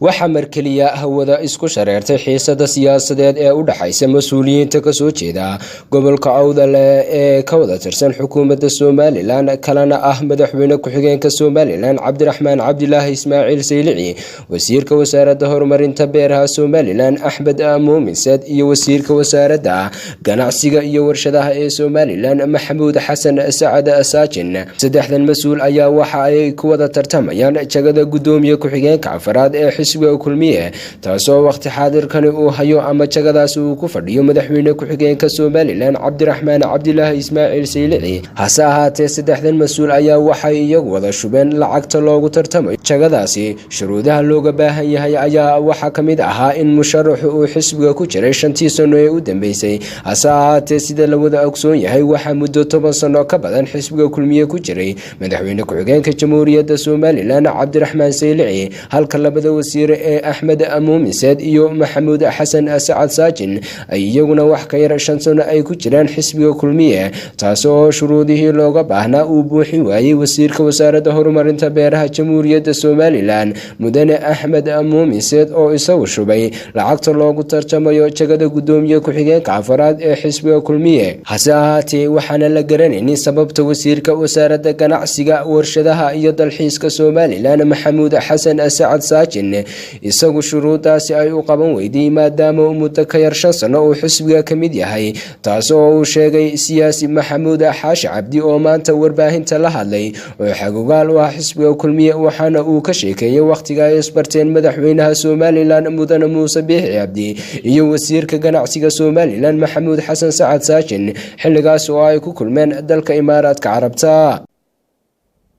waxaa markeliya hawada isku shareertay xiisada siyaasadeed ee u dhaxaysa mas-uuliyiinta kasoo jeeda gobolka Awdal ee ka wada tirsan xukuumadda Somaliland kalena ah madaxweyne ku-xigeenka Somaliland Cabdiraxmaan Cabdilaahi Ismaaciil Saylici, wasiirka wasaaradda horumarinta beeraha Somaliland Axmed Muumin Saad iyo wasiirka wasaaradda ganacsiga iyo warshadaha ee Somaliland Maxamuud Xasan Sacad Saajin. saddexdan mas-uul ayaa waxa ay ku wada tartamayaan jagada gudoomiye ku-xigeenka afraad ee xisbiga kulmiye, taasoo waqti xaadirkani uu hayo ama jagadaas uu ku fadhiyo madaxweyne ku-xigeenka Somaliland Cabdiraxmaan Cabdilaahi Ismaaciil Saylici. hase ahaatee saddexdan mas-uul ayaa waxay iyagu wada shubeen lacagta loogu tartamayo jagadaasi. shuruudaha looga baahan yahay ayaa waxaa ka mid ahaa in musharaxu uu xisbiga ku jiray 5 sano ee u dambeysay. hase ahaatee sida la wada ogsoon yahay waxaa muddo 10 sano ka badan xisbiga kulmiye ku jiray madaxweyne ku-xigeenka jamhuuriyadda Somaliland Cabdiraxmaan Saylici, halka labada wasiir ee Axmed Muumin Saad iyo Maxamuud Xasan Sacad Saajin ay iyaguna wax ka yar 5 sano ay ku jiraan xisbiga kulmiye, taasoo shuruudihii looga baahnaa uu buuxin waayay wasiirka wasaaradda horumarinta beeraha jamhuuriyadda Somaliland mudane Axmed Muumin Saad oo isagu shubay lacagta loogu tartamayo jagada gudoomiye ku-xigeenka afraad ee xisbiga kulmiye. hase ahaatee waxaana la garanaynin sababta wasiirka wasaaradda ganacsiga, warshadaha iyo dalxiiska Somaliland Maxamuud Xasan Sacad Saajin isagu shuruudaasi ay u qaban weyday maadaama muddo ka yar 5 sano uu xisbiga ka mid yahay, taasoo uu sheegay siyaasi Maxamuud Xaashi Cabdi oo maanta warbaahinta la hadlay oo xagugaal u ah xisbiga kulmiye, waxaana uu ka sheekeeyay waqtiga ay isbarteen madaxweynaha Somaliland mudane Muuse Biixi Cabdi iyo wasiirka ganacsiga Somaliland Maxamuud Xasan Sacad Saajin xilligaas oo ay ku kulmeen dalka Imaaraadka Carabta.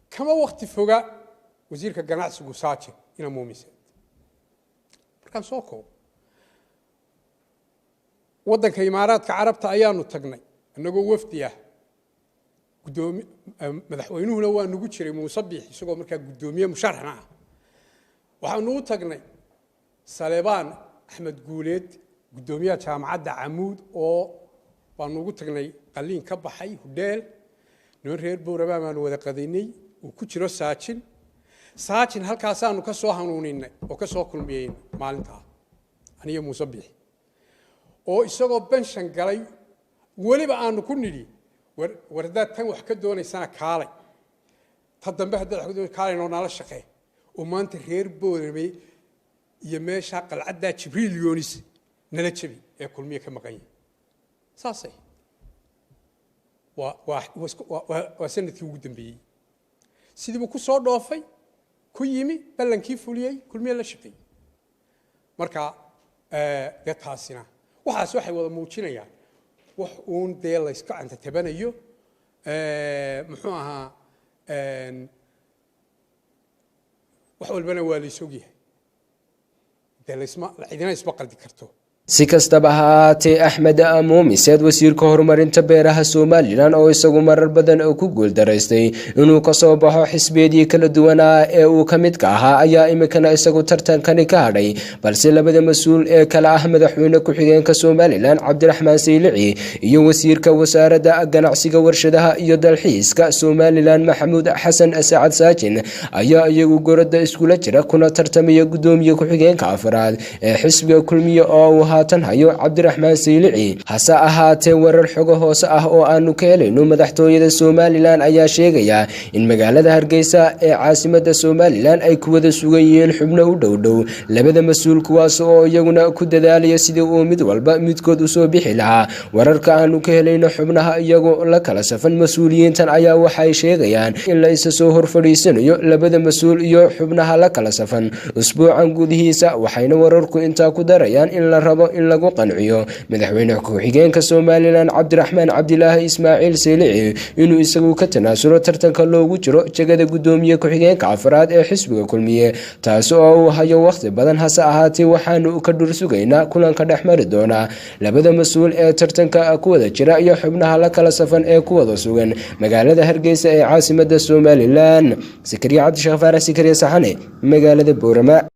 kama waqti foga wasiirka ganacsigu Saajin ina Muumin Saad markaan soo koobo waddanka Imaaraadka Carabta ayaanu tagnay annagoo wafdi ah. madaxweynuhuna waa nagu jiray Muuse Biixi isagoo markaa gudoomiye musharaxna ah. waxaanu u tagnay Saleebaan Axmed Guuleed gudoomiyaha jaamacadda Camuud oo baanu ugu tagnay qaliin ka baxay hudheel noo reer Boorama aanu wada qadaynay uu ku jiro Saajin halkaasaanu ka soo hanuuninay oo ka soo kulmiyay maalintaa aniga Muuse Biixi oo isagoo benshan galay waliba aanu ku nidhi wardaad tan wax ka doonaysana kaalay ta dambe haddaad wax ka doonaysaa kaalay noo nala shaqee oo maanta reer Boorame iyo meesha qalcadda Jibriil Yoonis nala jabi ee kulmiye ka maqan yahay. saasay waa sanadkii ugu dambeeyay sidii uu ku soo dhoofay ku yimi ballankii fuliyay kulmiye la shaqeeyay. marka taasina waxaas waxay wada muujinayaan wax uun dee la iska canta tabanayo muxuu ahaa wax walbana waa la isogyahay dee cidina isma qaldi karto. si kastaba ha ahaatee Axmed Muumin Saad wasiirka horumarinta beeraha Somaliland oo isagu marar badan ku guuldaraystay inuu ka soo baxo xisbiyadii kala duwanaa ee uu ka mid ka ahaa ayaa imikana isagu tartankani ka hadhay, balse labada mas-uul ee kala ah madaxweyne ku-xigeenka Somaliland Cabdiraxmaan Saylici iyo wasiirka wasaaradda ganacsiga, warshadaha iyo dalxiiska Somaliland Maxamuud Xasan Sacad Saajin ayaa iyagu gorada iskula jira kuna tartamaya gudoomiye ku-xigeenka afraad ee xisbiga kulmiye oo haatan hayo Cabdiraxmaan Saylici. hase ahaatee warar xogo hoose ah oo aanu ka helayno madaxtooyada Somaliland ayaa sheegaya in magaalada Hargeysa ee caasimadda Somaliland ay ku wada sugan yihiin xubno u dhow labada mas-uul, kuwaas oo iyaguna ku dadaalaya sidii uu mid walba midkood u soo bixi lahaa. wararka aanu ka helayno xubnaha iyagoo la kala safan mas-uuliyiintan ayaa waxay sheegayaan in la isa soo horfadhiisanayo labada mas-uul iyo xubnaha la kala safan usbuucan gudihiisa, waxayna wararku intaa ku darayaan in la rabo in lagu qanciyo madaxweyne ku-xigeenka Somaliland Cabdiraxmaan Cabdilaahi Ismaaciil Saylici inuu isagu ka tanaasulo tartanka loogu jiro jagada gudoomiye ku-xigeenka afraad ee xisbiga kulmiye, taas oo uu hayo waqti badan. hase ahaatee waxaanu ka dhur sugaynaa kulanka dhexmari doona labada mas-uul ee tartanka ku wada jira iyo xubnaha la kala safan ee ku wada sugan magaalada Hargeysa ee caasimadda Somaliland. Sikriya Cabdi Shafaar, Sikriya Saxane, magaalada Boorama.